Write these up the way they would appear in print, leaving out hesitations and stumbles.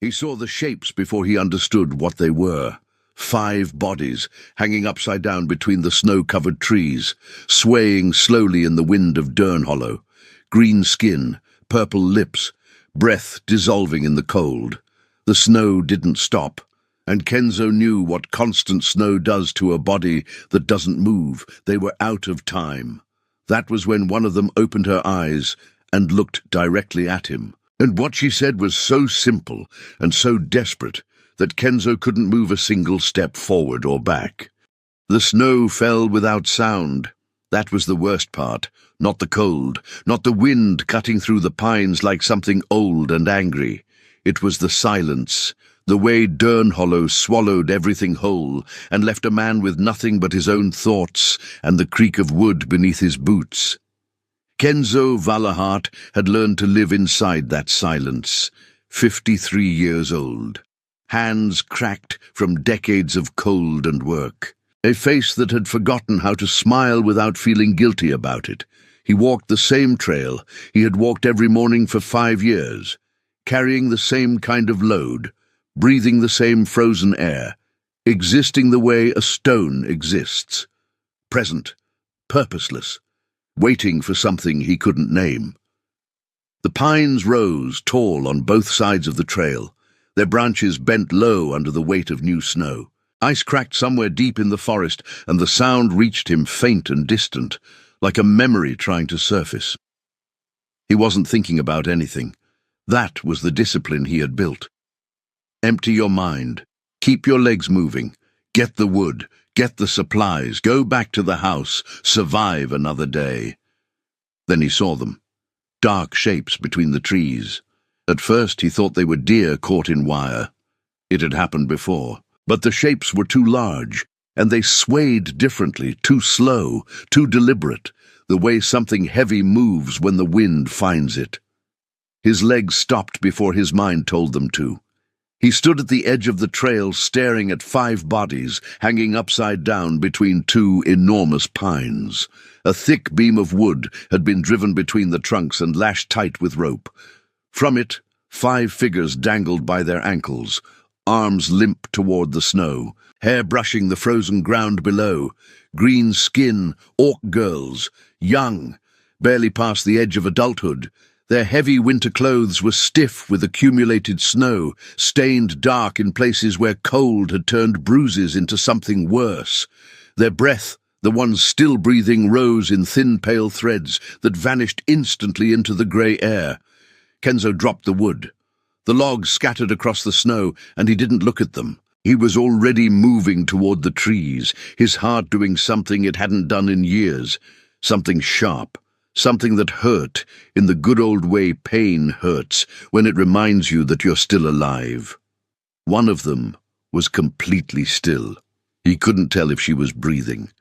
He saw the shapes before he understood what they were. 5 bodies, hanging upside down between the snow-covered trees, swaying slowly in the wind of Durnhollow. Green skin, purple lips, breath dissolving in the cold. The snow didn't stop, and Kenzo knew what constant snow does to a body that doesn't move. They were out of time. That was when one of them opened her eyes and looked directly at him. And what she said was so simple and so desperate that Kenzo couldn't move a single step forward or back. The snow fell without sound. That was the worst part, not the cold, not the wind cutting through the pines like something old and angry. It was the silence, the way Durnhollow swallowed everything whole and left a man with nothing but his own thoughts and the creak of wood beneath his boots. Kenzo Valahart had learned to live inside that silence, 53 years old. Hands cracked from decades of cold and work. A face that had forgotten how to smile without feeling guilty about it. He walked the same trail he had walked every morning for 5 years, carrying the same kind of load, breathing the same frozen air, existing the way a stone exists. Present, purposeless, waiting for something he couldn't name. The pines rose tall on both sides of the trail, their branches bent low under the weight of new snow. Ice cracked somewhere deep in the forest, and the sound reached him faint and distant, like a memory trying to surface. He wasn't thinking about anything. That was the discipline he had built. Empty your mind. Keep your legs moving. Get the wood. Get the supplies. Go back to the house. Survive another day. Then he saw them. Dark shapes between the trees. At first he thought they were deer caught in wire. It had happened before. But the shapes were too large, and they swayed differently, too slow, too deliberate, the way something heavy moves when the wind finds it. His legs stopped before his mind told them to. He stood at the edge of the trail staring at 5 bodies hanging upside down between 2 enormous pines. A thick beam of wood had been driven between the trunks and lashed tight with rope. From it, 5 figures dangled by their ankles, arms limp toward the snow, hair brushing the frozen ground below. Green skin, orc girls, young, barely past the edge of adulthood. Their heavy winter clothes were stiff with accumulated snow, stained dark in places where cold had turned bruises into something worse. Their breath, the ones still breathing, rose in thin pale threads that vanished instantly into the grey air. Kenzo dropped the wood. The logs scattered across the snow, and he didn't look at them. He was already moving toward the trees, his heart doing something it hadn't done in years, something sharp. Something that hurt, in the good old way pain hurts, when it reminds you that you're still alive. One of them was completely still. He couldn't tell if she was breathing.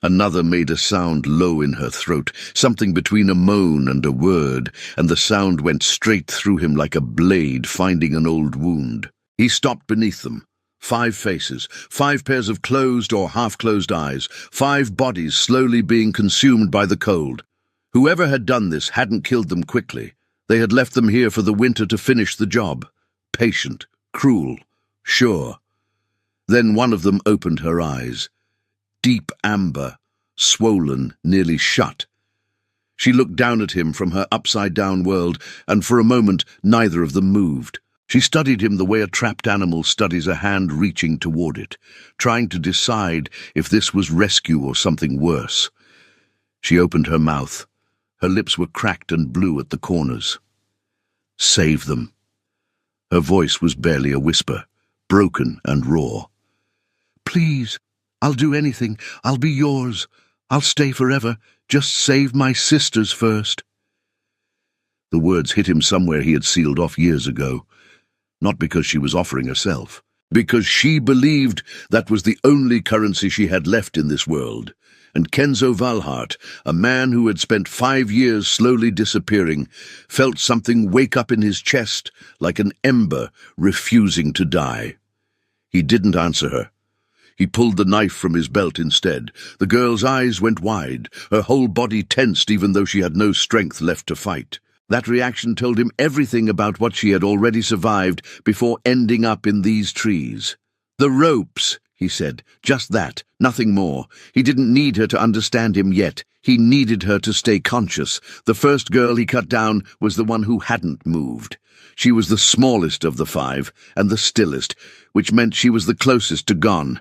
Another made a sound low in her throat, something between a moan and a word, and the sound went straight through him like a blade finding an old wound. He stopped beneath them. 5 faces, 5 pairs of closed or half-closed eyes, 5 bodies slowly being consumed by the cold. Whoever had done this hadn't killed them quickly. They had left them here for the winter to finish the job. Patient, cruel, sure. Then one of them opened her eyes. Deep amber, swollen, nearly shut. She looked down at him from her upside-down world, and for a moment neither of them moved. She studied him the way a trapped animal studies a hand reaching toward it, trying to decide if this was rescue or something worse. She opened her mouth. Her lips were cracked and blue at the corners. Save them. Her voice was barely a whisper, broken and raw. Please, I'll do anything. I'll be yours. I'll stay forever. Just save my sisters first. The words hit him somewhere he had sealed off years ago. Not because she was offering herself, because she believed that was the only currency she had left in this world. And Kenzo Valahart, a man who had spent 5 years slowly disappearing, felt something wake up in his chest like an ember refusing to die. He didn't answer her. He pulled the knife from his belt instead. The girl's eyes went wide, her whole body tensed even though she had no strength left to fight. That reaction told him everything about what she had already survived before ending up in these trees. "The ropes," he said. Just that, nothing more. He didn't need her to understand him yet. He needed her to stay conscious. The first girl he cut down was the one who hadn't moved. She was the smallest of the 5, and the stillest, which meant she was the closest to gone.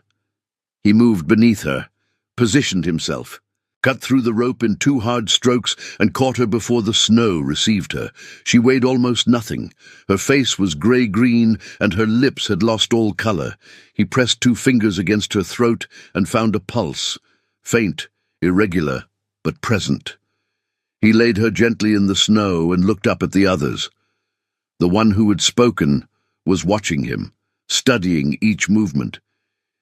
He moved beneath her, positioned himself, cut through the rope in 2 hard strokes and caught her before the snow received her. She weighed almost nothing. Her face was grey-green and her lips had lost all colour. He pressed 2 fingers against her throat and found a pulse, faint, irregular, but present. He laid her gently in the snow and looked up at the others. The one who had spoken was watching him, studying each movement.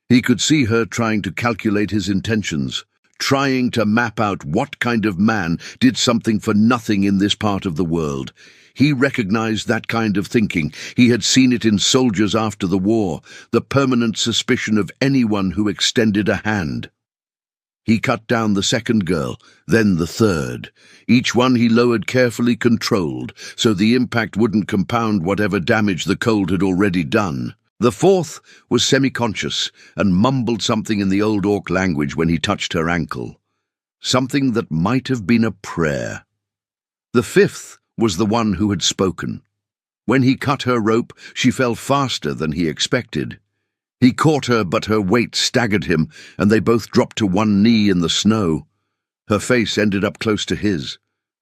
He could see her trying to calculate his intentions, trying to map out what kind of man did something for nothing in this part of the world. He recognized that kind of thinking. He had seen it in soldiers after the war, the permanent suspicion of anyone who extended a hand. He cut down the second girl, then the third. Each one he lowered carefully, controlled, so the impact wouldn't compound whatever damage the cold had already done. The fourth was semi-conscious and mumbled something in the old Orc language when he touched her ankle. Something that might have been a prayer. The fifth was the one who had spoken. When he cut her rope, she fell faster than he expected. He caught her, but her weight staggered him, and they both dropped to one knee in the snow. Her face ended up close to his.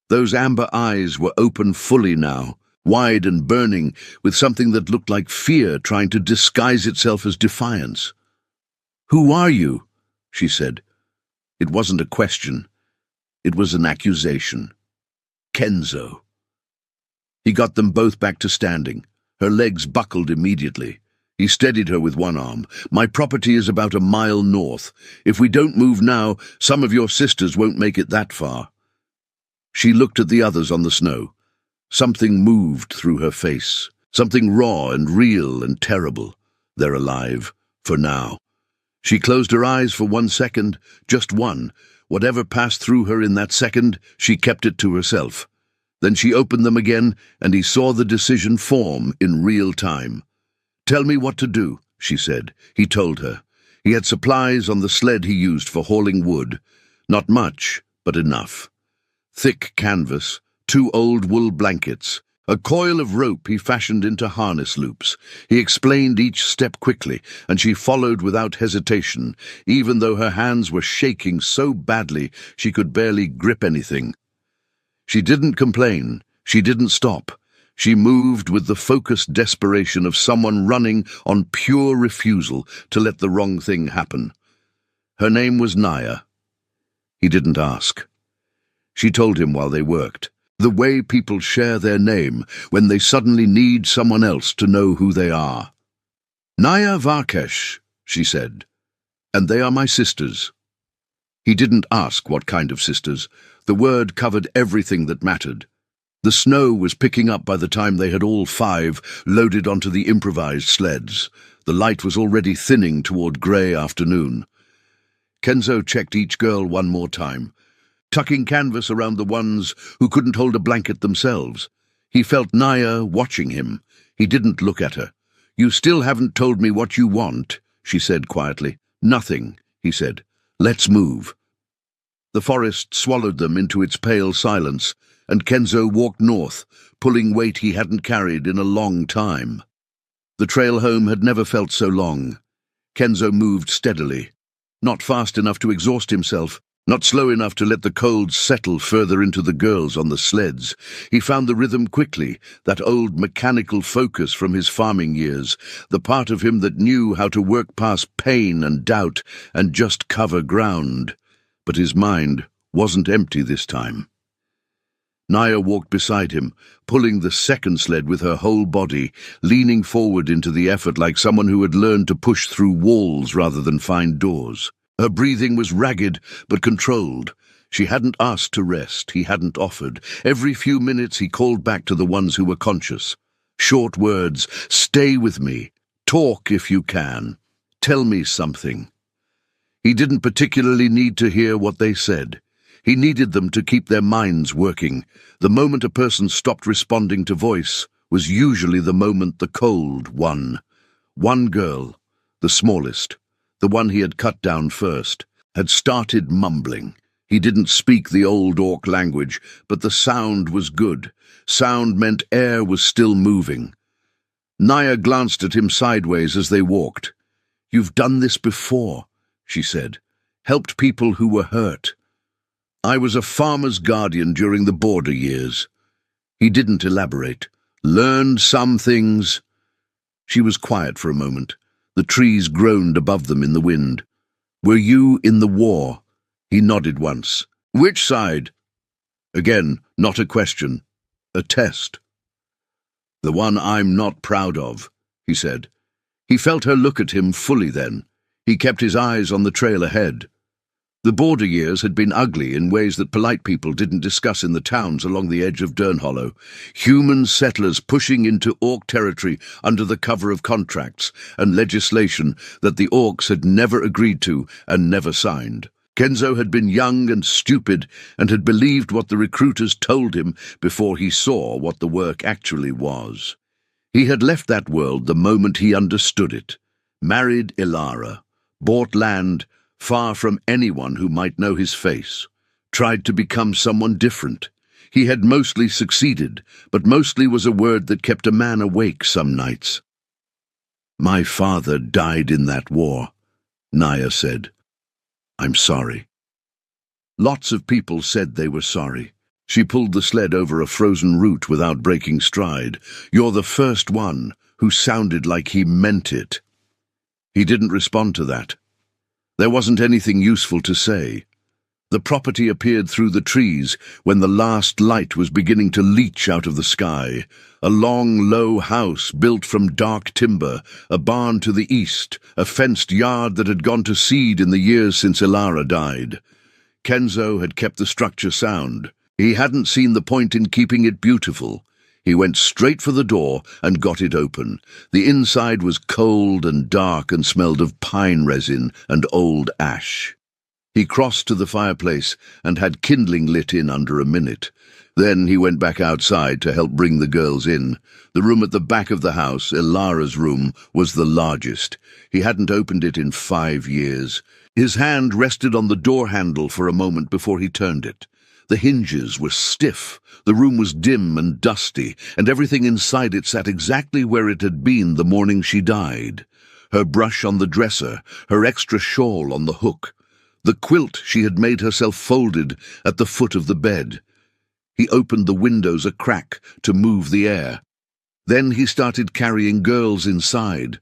Those amber eyes were open fully now, wide and burning, with something that looked like fear trying to disguise itself as defiance. "Who are you?" she said. It wasn't a question. It was an accusation. "Kenzo." He got them both back to standing. Her legs buckled immediately. He steadied her with one arm. "My property is about a mile north. If we don't move now, some of your sisters won't make it that far." She looked at the others on the snow. Something moved through her face. Something raw and real and terrible. They're alive, for now. She closed her eyes for 1 second, just one. Whatever passed through her in that second, she kept it to herself. Then she opened them again, and he saw the decision form in real time. "Tell me what to do," she said. He told her. He had supplies on the sled he used for hauling wood. Not much, but enough. Thick canvas, 2 old wool blankets, a coil of rope he fashioned into harness loops. He explained each step quickly, and she followed without hesitation, even though her hands were shaking so badly she could barely grip anything. She didn't complain. She didn't stop. She moved with the focused desperation of someone running on pure refusal to let the wrong thing happen. Her name was Naya. He didn't ask. She told him while they worked. The way people share their name when they suddenly need someone else to know who they are. "Naya Varkesh," she said, "and they are my sisters." He didn't ask what kind of sisters. The word covered everything that mattered. The snow was picking up by the time they had all 5 loaded onto the improvised sleds. The light was already thinning toward grey afternoon. Kenzo checked each girl one more time, tucking canvas around the ones who couldn't hold a blanket themselves. He felt Naya watching him. He didn't look at her. "You still haven't told me what you want," she said quietly. "Nothing," he said. "Let's move." The forest swallowed them into its pale silence, and Kenzo walked north, pulling weight he hadn't carried in a long time. The trail home had never felt so long. Kenzo moved steadily, not fast enough to exhaust himself, not slow enough to let the cold settle further into the girls on the sleds. He found the rhythm quickly, that old mechanical focus from his farming years, the part of him that knew how to work past pain and doubt and just cover ground. But his mind wasn't empty this time. Naya walked beside him, pulling the second sled with her whole body, leaning forward into the effort like someone who had learned to push through walls rather than find doors. Her breathing was ragged but controlled. She hadn't asked to rest, he hadn't offered. Every few minutes he called back to the ones who were conscious. Short words, "Stay with me. Talk if you can. Tell me something." He didn't particularly need to hear what they said. He needed them to keep their minds working. The moment a person stopped responding to voice was usually the moment the cold won. One girl, the smallest, the one he had cut down first, had started mumbling. He didn't speak the old Orc language, but the sound was good. Sound meant air was still moving. Naya glanced at him sideways as they walked. "You've done this before," she said. "Helped people who were hurt." "I was a farmer's guardian during the border years." He didn't elaborate. "Learned some things." She was quiet for a moment. The trees groaned above them in the wind. "Were you in the war?" He nodded once. "Which side?" Again, not a question. A test. "The one I'm not proud of," he said. He felt her look at him fully then. He kept his eyes on the trail ahead. The border years had been ugly in ways that polite people didn't discuss in the towns along the edge of Durnhollow. Human settlers pushing into Orc territory under the cover of contracts and legislation that the Orcs had never agreed to and never signed. Kenzo had been young and stupid and had believed what the recruiters told him before he saw what the work actually was. He had left that world the moment he understood it. Married Ilara, bought land far from anyone who might know his face, tried to become someone different. He had mostly succeeded, but mostly was a word that kept a man awake some nights. "My father died in that war," Naya said. "I'm sorry." Lots of people said they were sorry. She pulled the sled over a frozen route without breaking stride. "You're the first one who sounded like he meant it." He didn't respond to that. There wasn't anything useful to say. The property appeared through the trees when the last light was beginning to leach out of the sky. A long, low house built from dark timber, a barn to the east, a fenced yard that had gone to seed in the years since Ilara died. Kenzo had kept the structure sound. He hadn't seen the point in keeping it beautiful. He went straight for the door and got it open. The inside was cold and dark and smelled of pine resin and old ash. He crossed to the fireplace and had kindling lit in under a minute. Then he went back outside to help bring the girls in. The room at the back of the house, Ilara's room, was the largest. He hadn't opened it in 5 years. His hand rested on the door handle for a moment before he turned it. The hinges were stiff, the room was dim and dusty, and everything inside it sat exactly where it had been the morning she died. Her brush on the dresser, her extra shawl on the hook. The quilt she had made herself folded at the foot of the bed. He opened the windows a crack to move the air. Then he started carrying girls inside.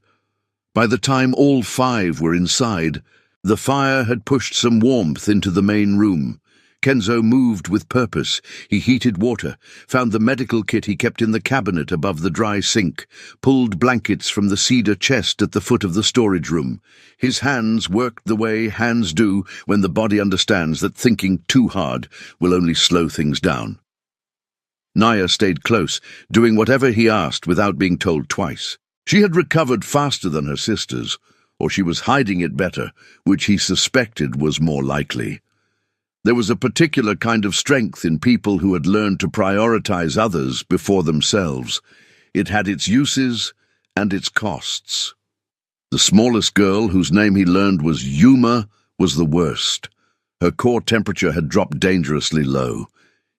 By the time all 5 were inside, the fire had pushed some warmth into the main room. Kenzo moved with purpose. He heated water, found the medical kit he kept in the cabinet above the dry sink, pulled blankets from the cedar chest at the foot of the storage room. His hands worked the way hands do when the body understands that thinking too hard will only slow things down. Naya stayed close, doing whatever he asked without being told twice. She had recovered faster than her sisters, or she was hiding it better, which he suspected was more likely. There was a particular kind of strength in people who had learned to prioritize others before themselves. It had its uses and its costs. The smallest girl, whose name he learned was Yuma, was the worst. Her core temperature had dropped dangerously low.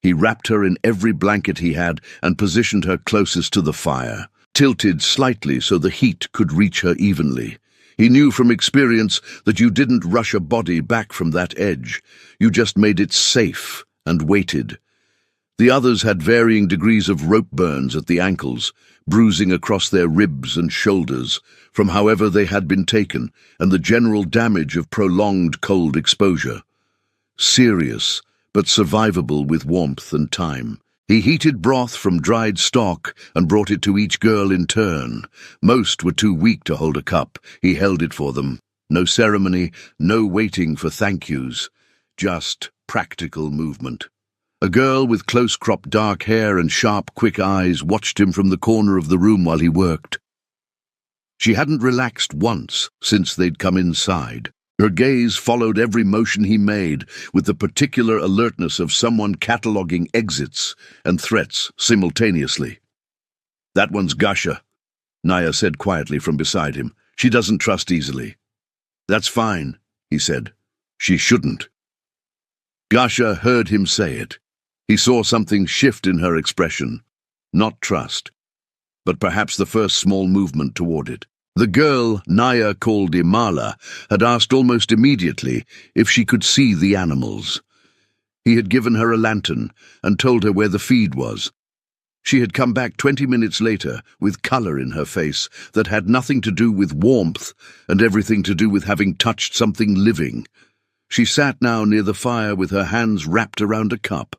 He wrapped her in every blanket he had and positioned her closest to the fire, tilted slightly so the heat could reach her evenly. He knew from experience that you didn't rush a body back from that edge. You just made it safe and waited. The others had varying degrees of rope burns at the ankles, bruising across their ribs and shoulders, from however they had been taken, and the general damage of prolonged cold exposure. Serious, but survivable with warmth and time. He heated broth from dried stock and brought it to each girl in turn. Most were too weak to hold a cup. He held it for them. No ceremony, no waiting for thank yous. Just practical movement. A girl with close-cropped dark hair and sharp, quick eyes watched him from the corner of the room while he worked. She hadn't relaxed once since they'd come inside. Her gaze followed every motion he made, with the particular alertness of someone cataloguing exits and threats simultaneously. "That one's Gasha," Naya said quietly from beside him. "She doesn't trust easily." "That's fine," he said. "She shouldn't." Gasha heard him say it. He saw something shift in her expression. Not trust, but perhaps the first small movement toward it. The girl Naya called Imala had asked almost immediately if she could see the animals. He had given her a lantern and told her where the feed was. She had come back 20 minutes later with colour in her face that had nothing to do with warmth and everything to do with having touched something living. She sat now near the fire with her hands wrapped around a cup,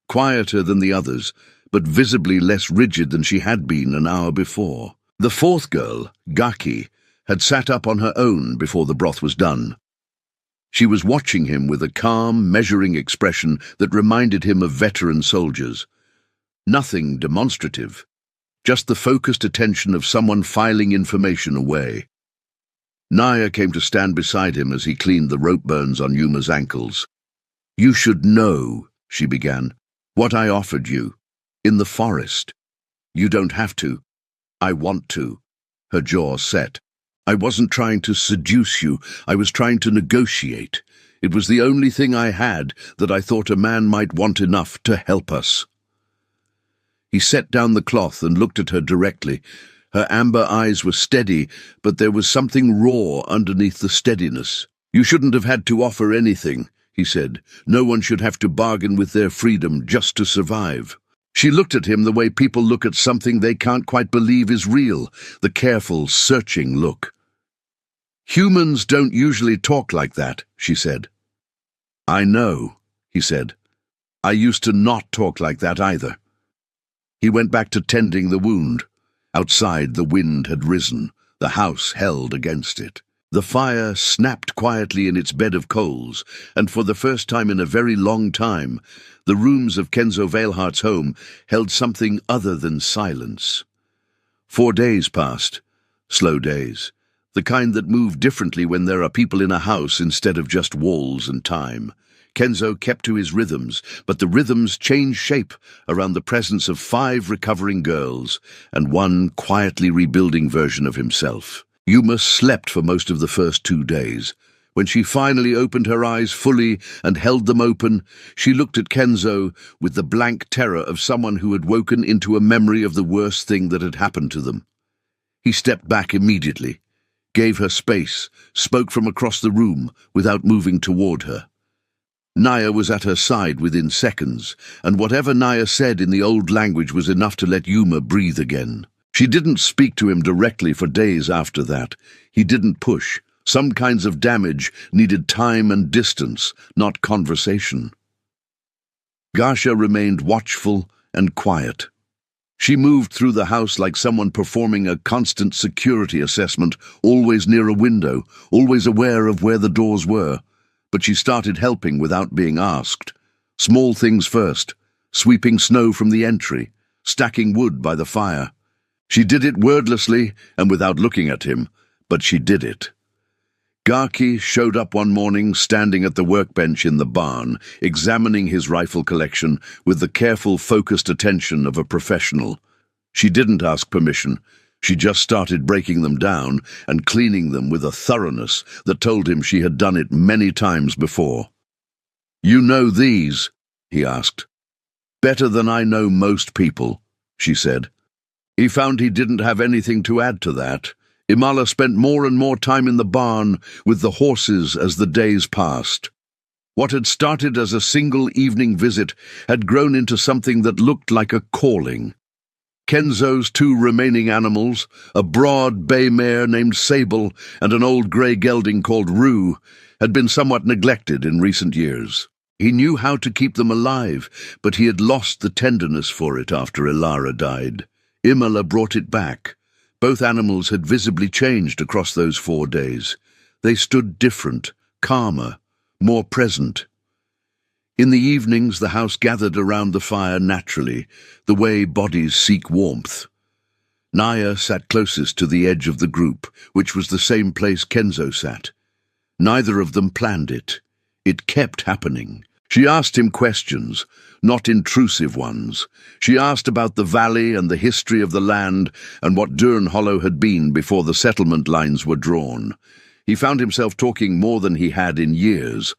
quieter than the others, but visibly less rigid than she had been an hour before. The fourth girl, Gaki, had sat up on her own before the broth was done. She was watching him with a calm, measuring expression that reminded him of veteran soldiers. Nothing demonstrative, just the focused attention of someone filing information away. Naya came to stand beside him as he cleaned the rope burns on Yuma's ankles. "You should know," she began, "what I offered you. In the forest. You don't have to. I want to." Her jaw set. "I wasn't trying to seduce you. I was trying to negotiate. It was the only thing I had that I thought a man might want enough to help us." He set down the cloth and looked at her directly. Her amber eyes were steady, but there was something raw underneath the steadiness. "You shouldn't have had to offer anything," he said. "No one should have to bargain with their freedom just to survive." She looked at him the way people look at something they can't quite believe is real, the careful, searching look. "Humans don't usually talk like that," she said. "I know," he said. "I used to not talk like that either." He went back to tending the wound. Outside, the wind had risen. The house held against it. The fire snapped quietly in its bed of coals, and for the first time in a very long time, the rooms of Kenzo Veilhart's home held something other than silence. 4 days passed, slow days, the kind that move differently when there are people in a house instead of just walls and time. Kenzo kept to his rhythms, but the rhythms changed shape around the presence of 5 recovering girls and one quietly rebuilding version of himself. Yuma slept for most of the first 2 days. When she finally opened her eyes fully and held them open, she looked at Kenzo with the blank terror of someone who had woken into a memory of the worst thing that had happened to them. He stepped back immediately, gave her space, spoke from across the room without moving toward her. Naya was at her side within seconds, and whatever Naya said in the old language was enough to let Yuma breathe again. She didn't speak to him directly for days after that. He didn't push. Some kinds of damage needed time and distance, not conversation. Gasha remained watchful and quiet. She moved through the house like someone performing a constant security assessment, always near a window, always aware of where the doors were. But she started helping without being asked. Small things first, sweeping snow from the entry, stacking wood by the fire. She did it wordlessly and without looking at him, but she did it. Gaki showed up one morning standing at the workbench in the barn, examining his rifle collection with the careful, focused attention of a professional. She didn't ask permission. She just started breaking them down and cleaning them with a thoroughness that told him she had done it many times before. "You know these?" he asked. "Better than I know most people," she said. He found he didn't have anything to add to that. Imala spent more and more time in the barn with the horses as the days passed. What had started as a single evening visit had grown into something that looked like a calling. Kenzo's 2 remaining animals, a broad bay mare named Sable and an old grey gelding called Rue, had been somewhat neglected in recent years. He knew how to keep them alive, but he had lost the tenderness for it after Ilara died. Imala brought it back. Both animals had visibly changed across those 4 days. They stood different, calmer, more present. In the evenings, the house gathered around the fire naturally, the way bodies seek warmth. Naya sat closest to the edge of the group, which was the same place Kenzo sat. Neither of them planned it. It kept happening. She asked him questions, not intrusive ones. She asked about the valley and the history of the land and what Durn Hollow had been before the settlement lines were drawn. He found himself talking more than he had in years,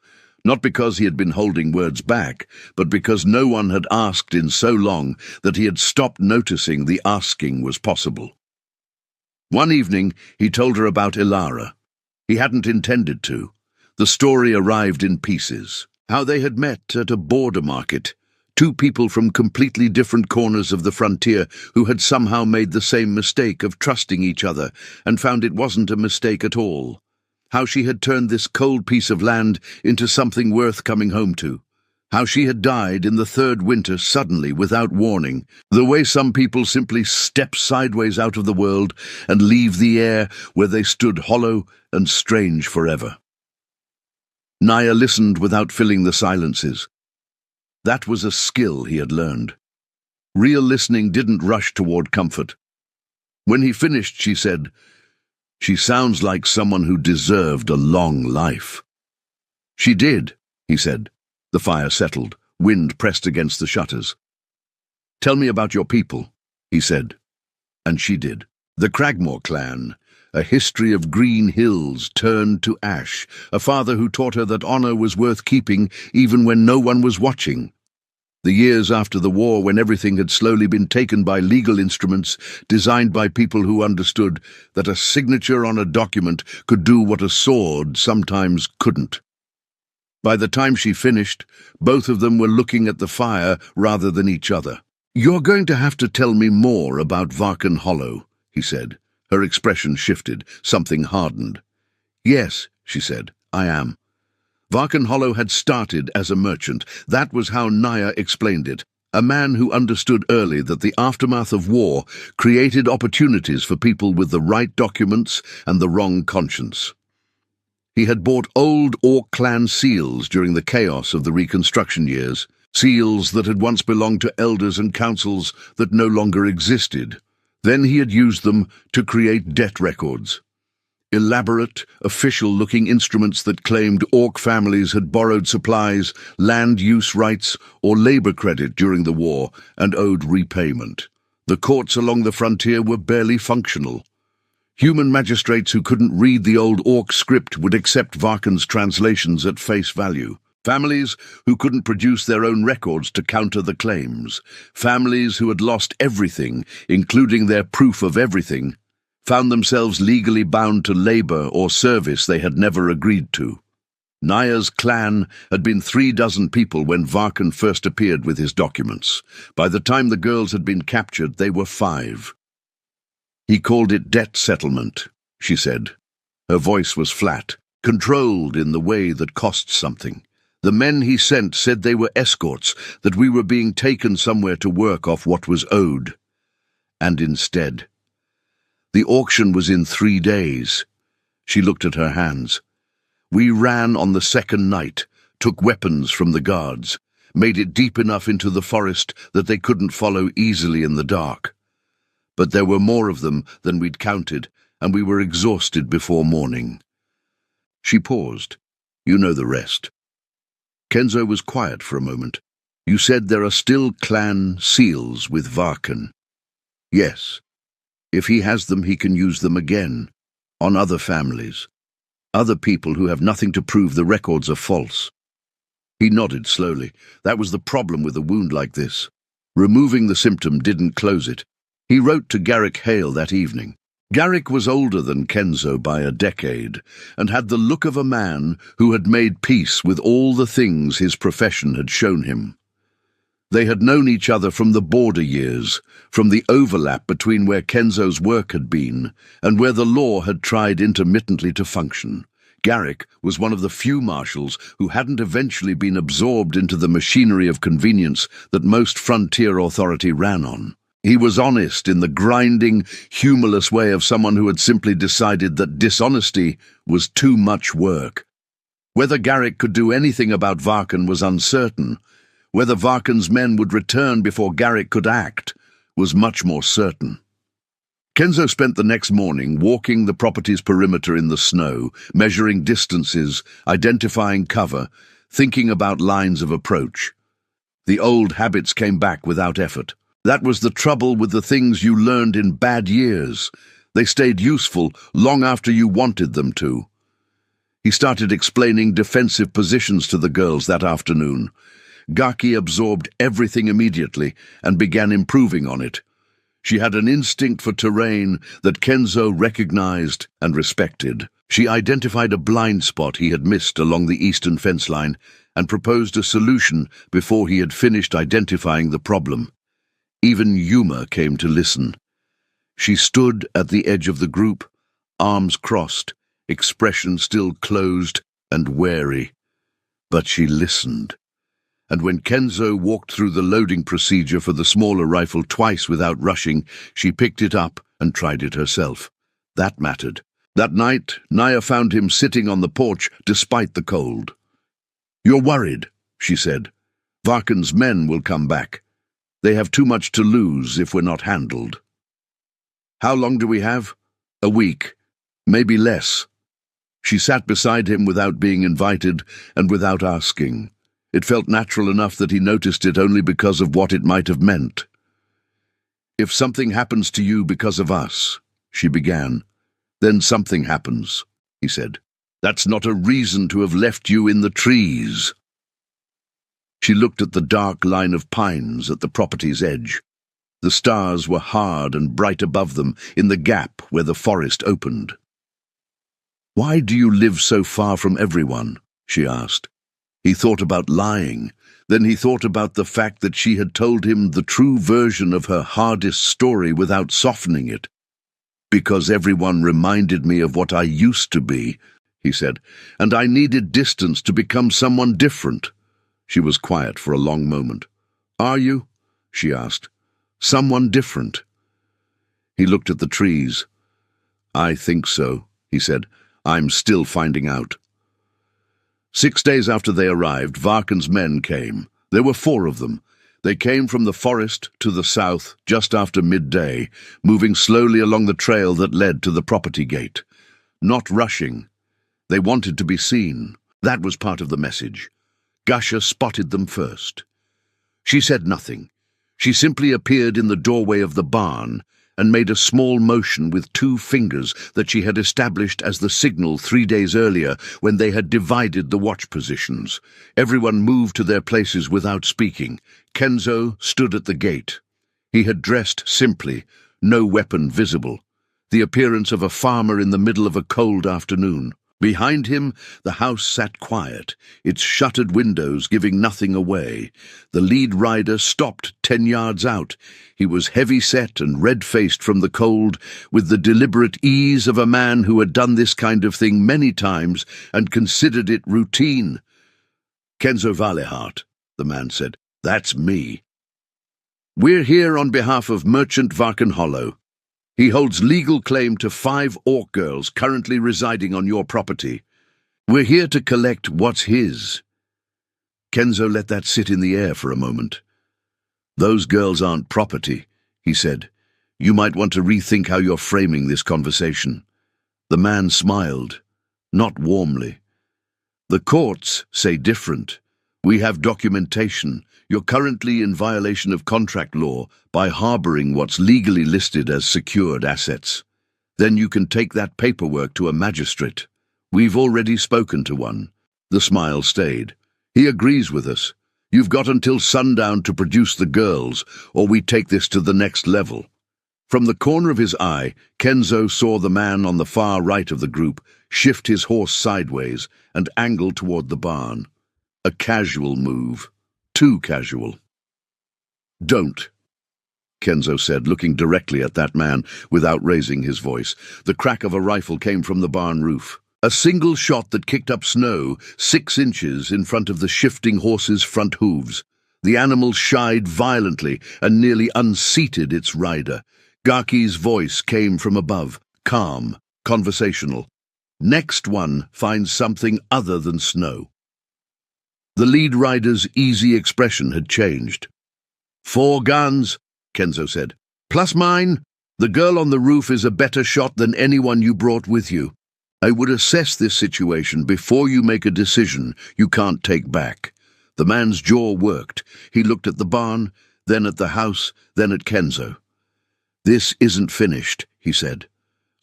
not because he had been holding words back, but because no one had asked in so long that he had stopped noticing the asking was possible. One evening, he told her about Ilara. He hadn't intended to. The story arrived in pieces. How they had met at a border market, two people from completely different corners of the frontier who had somehow made the same mistake of trusting each other and found it wasn't a mistake at all. How she had turned this cold piece of land into something worth coming home to. How she had died in the third winter suddenly without warning, the way some people simply step sideways out of the world and leave the air where they stood hollow and strange forever. Naya listened without filling the silences. That was a skill he had learned. Real listening didn't rush toward comfort. When he finished, she said, "She sounds like someone who deserved a long life." "She did," he said. The fire settled. Wind pressed against the shutters. "Tell me about your people," he said. And she did. The Cragmore clan, a history of green hills turned to ash, a father who taught her that honor was worth keeping even when no one was watching. The years after the war, when everything had slowly been taken by legal instruments designed by people who understood that a signature on a document could do what a sword sometimes couldn't. By the time she finished, both of them were looking at the fire rather than each other. "You're going to have to tell me more about Varken Hollow," he said. Her expression shifted. Something hardened. "Yes," she said, "I am." Varken Hollow had started as a merchant. That was how Naya explained it. A man who understood early that the aftermath of war created opportunities for people with the right documents and the wrong conscience. He had bought old Orc clan seals during the chaos of the Reconstruction years, seals that had once belonged to elders and councils that no longer existed. Then he had used them to create debt records. Elaborate, official-looking instruments that claimed Orc families had borrowed supplies, land use rights, or labor credit during the war and owed repayment. The courts along the frontier were barely functional. Human magistrates who couldn't read the old Orc script would accept Varken's translations at face value. Families who couldn't produce their own records to counter the claims. Families who had lost everything, including their proof of everything, found themselves legally bound to labor or service they had never agreed to. Naya's clan had been 36 people when Varken first appeared with his documents. By the time the girls had been captured, they were 5. "He called it debt settlement," she said. Her voice was flat, controlled in the way that cost something. "The men he sent said they were escorts, that we were being taken somewhere to work off what was owed. And instead, the auction was in 3 days." She looked at her hands. "We ran on the second night, took weapons from the guards, made it deep enough into the forest that they couldn't follow easily in the dark. But there were more of them than we'd counted, and we were exhausted before morning." She paused. "You know the rest." Kenzo was quiet for a moment. "You said there are still clan seals with Varken." "Yes. If he has them, he can use them again, on other families, other people who have nothing to prove the records are false." He nodded slowly. That was the problem with a wound like this. Removing the symptom didn't close it. He wrote to Garrick Hale that evening. Garrick was older than Kenzo by a decade, and had the look of a man who had made peace with all the things his profession had shown him. They had known each other from the border years, from the overlap between where Kenzo's work had been and where the law had tried intermittently to function. Garrick was one of the few marshals who hadn't eventually been absorbed into the machinery of convenience that most frontier authority ran on. He was honest in the grinding, humorless way of someone who had simply decided that dishonesty was too much work. Whether Garrick could do anything about Varken was uncertain. Whether Varken's men would return before Garrick could act was much more certain. Kenzo spent the next morning walking the property's perimeter in the snow, measuring distances, identifying cover, thinking about lines of approach. The old habits came back without effort. That was the trouble with the things you learned in bad years. They stayed useful long after you wanted them to. He started explaining defensive positions to the girls that afternoon. Gaki absorbed everything immediately and began improving on it. She had an instinct for terrain that Kenzo recognized and respected. She identified a blind spot he had missed along the eastern fence line and proposed a solution before he had finished identifying the problem. Even Yuma came to listen. She stood at the edge of the group, arms crossed, expression still closed and wary. But she listened. And when Kenzo walked through the loading procedure for the smaller rifle twice without rushing, she picked it up and tried it herself. That mattered. That night, Naya found him sitting on the porch despite the cold. "You're worried," she said. "Varkan's men will come back. They have too much to lose if we're not handled." "How long do we have?" "A week. Maybe less." She sat beside him without being invited and without asking. It felt natural enough that he noticed it only because of what it might have meant. "If something happens to you because of us," she began. "Then something happens," he said. "That's not a reason to have left you in the trees." She looked at the dark line of pines at the property's edge. The stars were hard and bright above them in the gap where the forest opened. "Why do you live so far from everyone?" she asked. He thought about lying. Then he thought about the fact that she had told him the true version of her hardest story without softening it. "Because everyone reminded me of what I used to be," he said, "and I needed distance to become someone different." She was quiet for a long moment. "Are you?" she asked. "Someone different?" He looked at the trees. "I think so," he said. "I'm still finding out." 6 days after they arrived, Varkan's men came. There were 4 of them. They came from the forest to the south just after midday, moving slowly along the trail that led to the property gate. Not rushing. They wanted to be seen. That was part of the message. Gasha spotted them first. She said nothing. She simply appeared in the doorway of the barn and made a small motion with 2 fingers that she had established as the signal 3 days earlier when they had divided the watch positions. Everyone moved to their places without speaking. Kenzo stood at the gate. He had dressed simply, no weapon visible, the appearance of a farmer in the middle of a cold afternoon. Behind him, the house sat quiet, its shuttered windows giving nothing away. The lead rider stopped 10 yards out. He was heavy-set and red-faced from the cold, with the deliberate ease of a man who had done this kind of thing many times and considered it routine. "Kenzo Valehart," the man said. "That's me. We're here on behalf of Merchant Varkan Hollow. He holds legal claim to 5 orc girls currently residing on your property. We're here to collect what's his." Kenzo let that sit in the air for a moment. "Those girls aren't property," he said. "You might want to rethink how you're framing this conversation." The man smiled, not warmly. "The courts say different. We have documentation. You're currently in violation of contract law by harboring what's legally listed as secured assets. Then you can take that paperwork to a magistrate. We've already spoken to one." The smile stayed. "He agrees with us. You've got until sundown to produce the girls, or we take this to the next level." From the corner of his eye, Kenzo saw the man on the far right of the group shift his horse sideways and angle toward the barn. A casual move. Too casual. "Don't," Kenzo said, looking directly at that man without raising his voice. The crack of a rifle came from the barn roof. A single shot that kicked up snow 6 inches in front of the shifting horse's front hooves. The animal shied violently and nearly unseated its rider. Gaki's voice came from above, calm, conversational. "Next one finds something other than snow." The lead rider's easy expression had changed. "4 guns," Kenzo said. "Plus mine." The girl on the roof is a better shot than anyone you brought with you. I would assess this situation before you make a decision you can't take back." The man's jaw worked. He looked at the barn, then at the house, then at Kenzo. "This isn't finished," he said.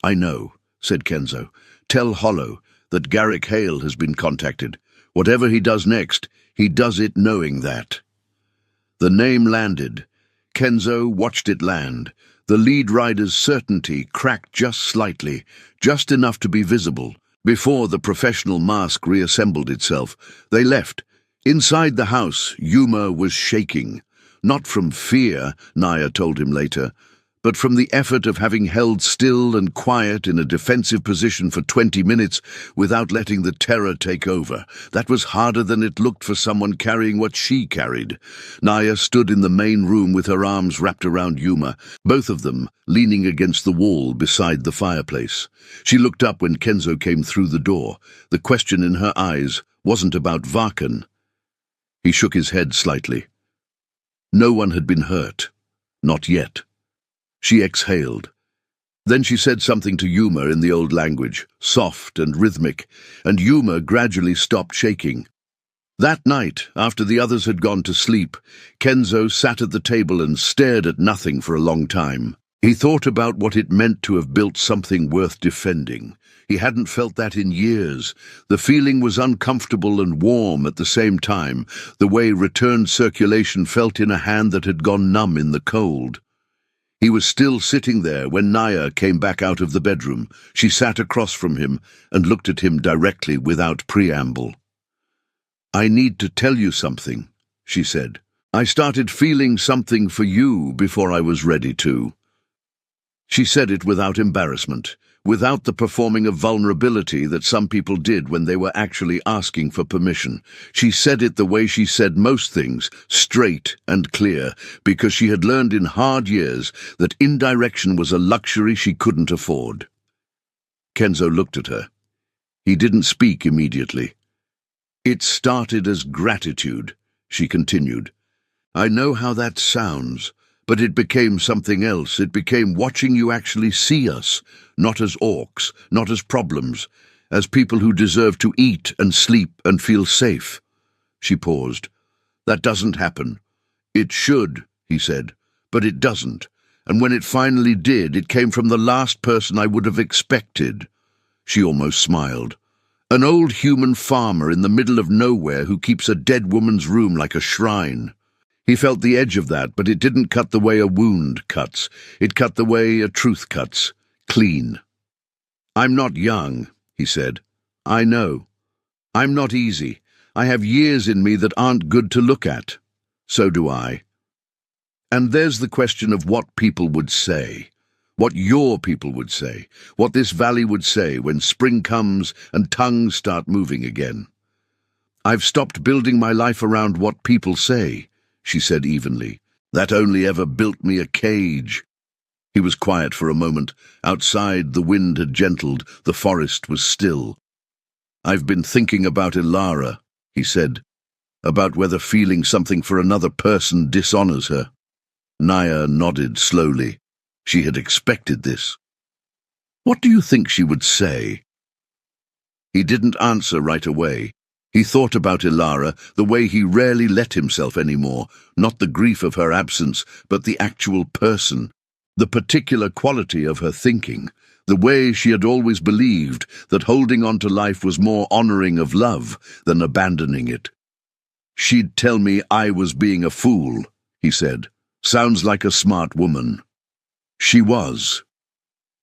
"I know," said Kenzo. "Tell Hollow that Garrick Hale has been contacted. Whatever he does next, he does it knowing that." The name landed. Kenzo watched it land. The lead rider's certainty cracked just slightly, just enough to be visible. Before the professional mask reassembled itself, they left. Inside the house, Yuma was shaking. Not from fear, Naya told him later, but from the effort of having held still and quiet in a defensive position for 20 minutes without letting the terror take over. That was harder than it looked for someone carrying what she carried. Naya stood in the main room with her arms wrapped around Yuma, both of them leaning against the wall beside the fireplace. She looked up when Kenzo came through the door. The question in her eyes wasn't about Varkan. He shook his head slightly. No one had been hurt. Not yet. She exhaled. Then she said something to Yuma in the old language, soft and rhythmic, and Yuma gradually stopped shaking. That night, after the others had gone to sleep, Kenzo sat at the table and stared at nothing for a long time. He thought about what it meant to have built something worth defending. He hadn't felt that in years. The feeling was uncomfortable and warm at the same time, the way returned circulation felt in a hand that had gone numb in the cold. He was still sitting there when Naya came back out of the bedroom. She sat across from him and looked at him directly without preamble. "I need to tell you something," she said. "I started feeling something for you before I was ready to." She said it without embarrassment, without the performing of vulnerability that some people did when they were actually asking for permission. She said it the way she said most things, straight and clear, because she had learned in hard years that indirection was a luxury she couldn't afford. Kenzo looked at her. He didn't speak immediately. "It started as gratitude," she continued. "I know how that sounds. But it became something else. It became watching you actually see us, not as orcs, not as problems, as people who deserve to eat and sleep and feel safe." She paused. "That doesn't happen." "It should," he said, "but it doesn't. And when it finally did, it came from the last person I would have expected." She almost smiled. "An old human farmer in the middle of nowhere who keeps a dead woman's room like a shrine." He felt the edge of that, but it didn't cut the way a wound cuts. It cut the way a truth cuts, clean. "I'm not young," he said. "I know. I'm not easy. I have years in me that aren't good to look at. So do I. And there's the question of what people would say, what your people would say, what this valley would say when spring comes and tongues start moving again. I've stopped building my life around what people say," she said evenly. "That only ever built me a cage." He was quiet for a moment. Outside, the wind had gentled, the forest was still. "I've been thinking about Ilara," he said, "about whether feeling something for another person dishonors her." Naya nodded slowly. She had expected this. "What do you think she would say?" He didn't answer right away. He thought about Ilara the way he rarely let himself anymore, not the grief of her absence, but the actual person, the particular quality of her thinking, the way she had always believed that holding on to life was more honoring of love than abandoning it. "She'd tell me I was being a fool," he said. "Sounds like a smart woman." She was.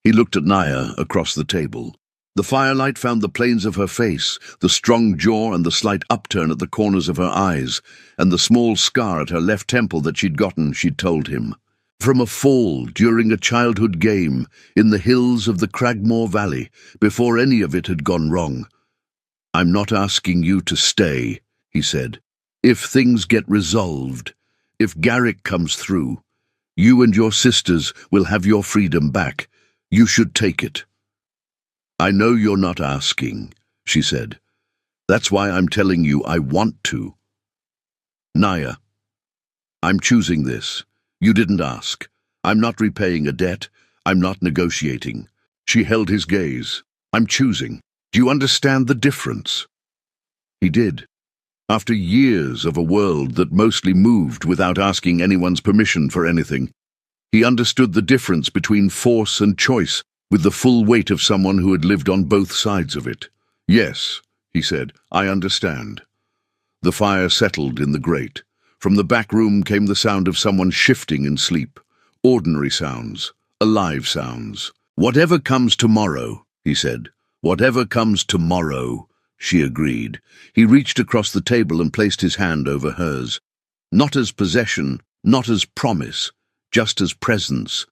He looked at Naya across the table. The firelight found the planes of her face, the strong jaw and the slight upturn at the corners of her eyes, and the small scar at her left temple that she'd gotten, she'd told him. From a fall during a childhood game in the hills of the Cragmore Valley, before any of it had gone wrong. "I'm not asking you to stay," he said. "If things get resolved, if Garrick comes through, you and your sisters will have your freedom back. You should take it." "I know you're not asking," she said. "That's why I'm telling you I want to." "Naya, I'm choosing this. You didn't ask. I'm not repaying a debt. I'm not negotiating. She held his gaze. I'm choosing. Do you understand the difference? He did. After years of a world that mostly moved without asking anyone's permission for anything, he understood the difference between force and choice with the full weight of someone who had lived on both sides of it. Yes, he said, I understand. The fire settled in the grate. From the back room came the sound of someone shifting in sleep. Ordinary sounds, alive sounds. Whatever comes tomorrow, he said. Whatever comes tomorrow, she agreed. He reached across the table and placed his hand over hers. Not as possession, not as promise, just as presence,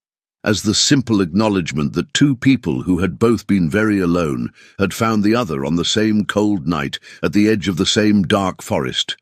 as the simple acknowledgement that two people who had both been very alone had found the other on the same cold night at the edge of the same dark forest.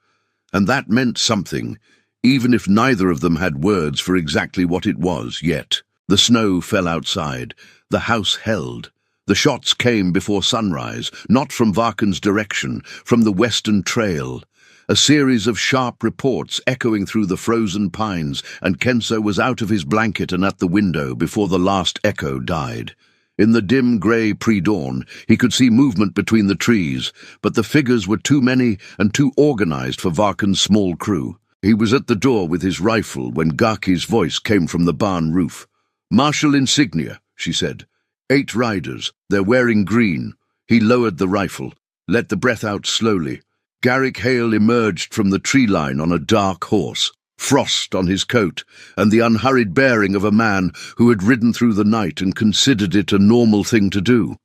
And that meant something, even if neither of them had words for exactly what it was yet. The snow fell outside. The house held. The shots came before sunrise, not from Varken's direction, from the western trail. A series of sharp reports echoing through the frozen pines, and Kenzo was out of his blanket and at the window before the last echo died. In the dim grey pre-dawn, he could see movement between the trees, but the figures were too many and too organized for Varken's small crew. He was at the door with his rifle when Gaki's voice came from the barn roof. Martial insignia, she said. 8 riders. They're wearing green. He lowered the rifle, let the breath out slowly. Garrick Hale emerged from the tree line on a dark horse, frost on his coat, and the unhurried bearing of a man who had ridden through the night and considered it a normal thing to do.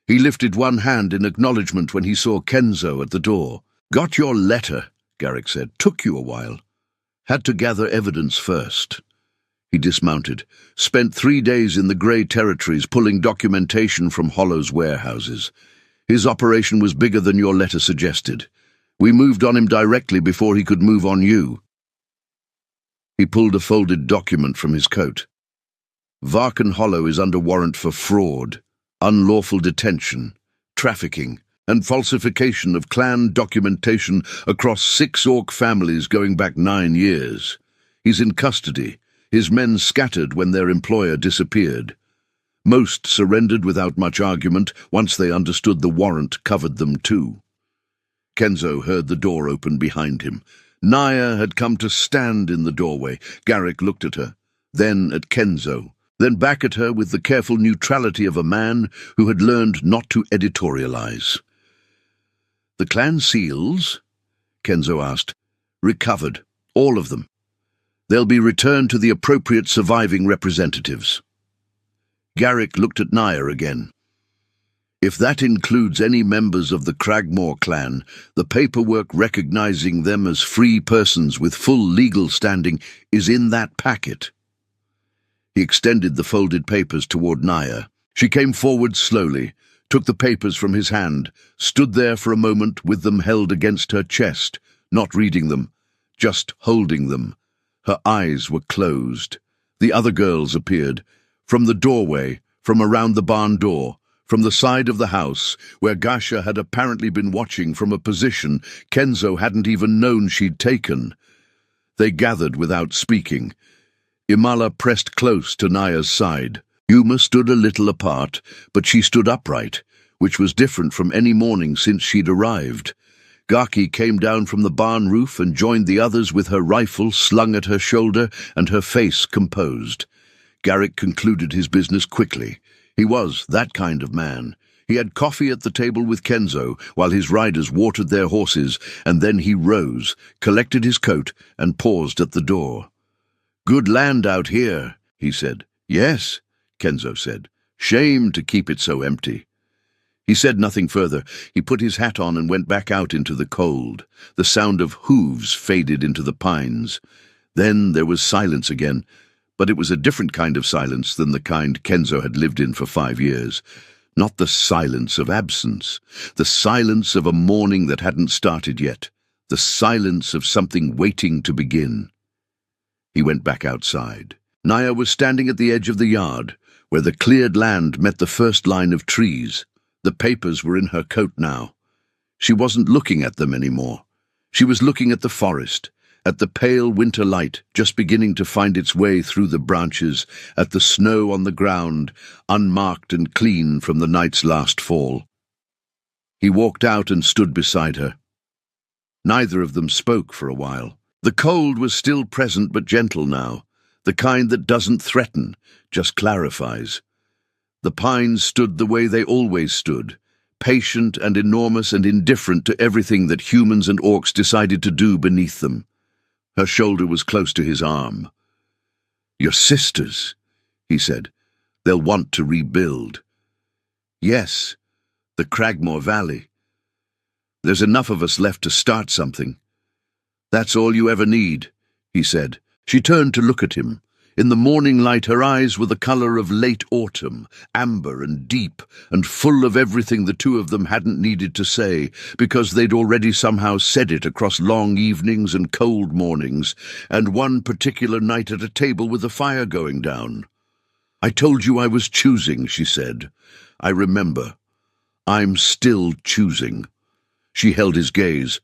He lifted one hand in acknowledgement when he saw Kenzo at the door. Got your letter, Garrick said. Took you a while. Had to gather evidence first. He dismounted, spent 3 days in the grey territories pulling documentation from Hollow's warehouses. His operation was bigger than your letter suggested. We moved on him directly before he could move on you. He pulled a folded document from his coat. Varken Hollow is under warrant for fraud, unlawful detention, trafficking, and falsification of clan documentation across 6 Orc families going back 9 years. He's in custody. His men scattered when their employer disappeared. Most surrendered without much argument once they understood the warrant covered them too. Kenzo heard the door open behind him. Naya had come to stand in the doorway. Garrick looked at her, then at Kenzo, then back at her with the careful neutrality of a man who had learned not to editorialize. The clan seals? Kenzo asked. Recovered, all of them. They'll be returned to the appropriate surviving representatives. Garrick looked at Naya again. If that includes any members of the Cragmore clan, the paperwork recognizing them as free persons with full legal standing is in that packet. He extended the folded papers toward Naya. She came forward slowly, took the papers from his hand, stood there for a moment with them held against her chest, not reading them, just holding them. Her eyes were closed. The other girls appeared. From the doorway, from around the barn door, from the side of the house, where Gasha had apparently been watching from a position Kenzo hadn't even known she'd taken. They gathered without speaking. Imala pressed close to Naya's side. Yuma stood a little apart, but she stood upright, which was different from any morning since she'd arrived. Gaki came down from the barn roof and joined the others with her rifle slung at her shoulder and her face composed. Garrick concluded his business quickly. He was that kind of man. He had coffee at the table with Kenzo while his riders watered their horses, and then he rose, collected his coat, and paused at the door. Good land out here, he said. Yes, Kenzo said. Shame to keep it so empty. He said nothing further. He put his hat on and went back out into the cold. The sound of hooves faded into the pines. Then there was silence again, but it was a different kind of silence than the kind Kenzo had lived in for 5 years. Not the silence of absence, the silence of a morning that hadn't started yet, the silence of something waiting to begin. He went back outside. Naya was standing at the edge of the yard, where the cleared land met the first line of trees. The papers were in her coat now. She wasn't looking at them anymore. She was looking at the forest, at the pale winter light just beginning to find its way through the branches, at the snow on the ground, unmarked and clean from the night's last fall. He walked out and stood beside her. Neither of them spoke for a while. The cold was still present but gentle now, the kind that doesn't threaten, just clarifies. The pines stood the way they always stood, patient and enormous and indifferent to everything that humans and orcs decided to do beneath them. Her shoulder was close to his arm. "Your sisters," he said. "They'll want to rebuild." "Yes, the Cragmore Valley. There's enough of us left to start something." "That's all you ever need," he said. She turned to look at him. In the morning light, her eyes were the color of late autumn, amber and deep, and full of everything the two of them hadn't needed to say, because they'd already somehow said it across long evenings and cold mornings, and one particular night at a table with the fire going down. "I told you I was choosing," she said. "I remember. I'm still choosing." She held his gaze.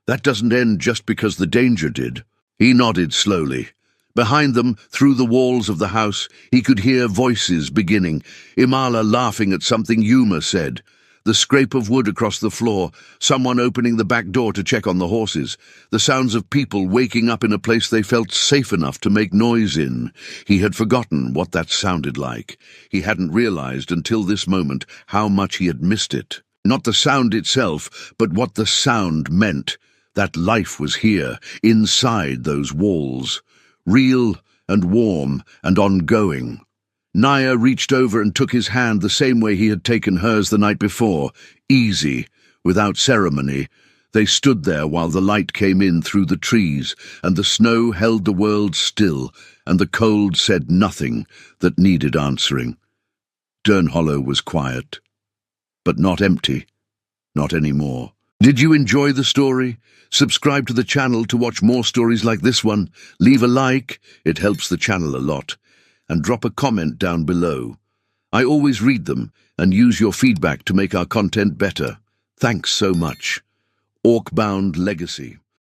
"That doesn't end just because the danger did." He nodded slowly. Behind them, through the walls of the house, he could hear voices beginning. Imala laughing at something Yuma said. The scrape of wood across the floor, someone opening the back door to check on the horses, the sounds of people waking up in a place they felt safe enough to make noise in. He had forgotten what that sounded like. He hadn't realized until this moment how much he had missed it. Not the sound itself, but what the sound meant. That life was here, inside those walls. Real and warm and ongoing. Naya reached over and took his hand the same way he had taken hers the night before, easy, without ceremony. They stood there while the light came in through the trees, and the snow held the world still, and the cold said nothing that needed answering. Durnhollow was quiet, but not empty, not anymore. Did you enjoy the story? Subscribe to the channel to watch more stories like this one. Leave a like, it helps the channel a lot. And drop a comment down below. I always read them and use your feedback to make our content better. Thanks so much. Orc-Bound Legacy.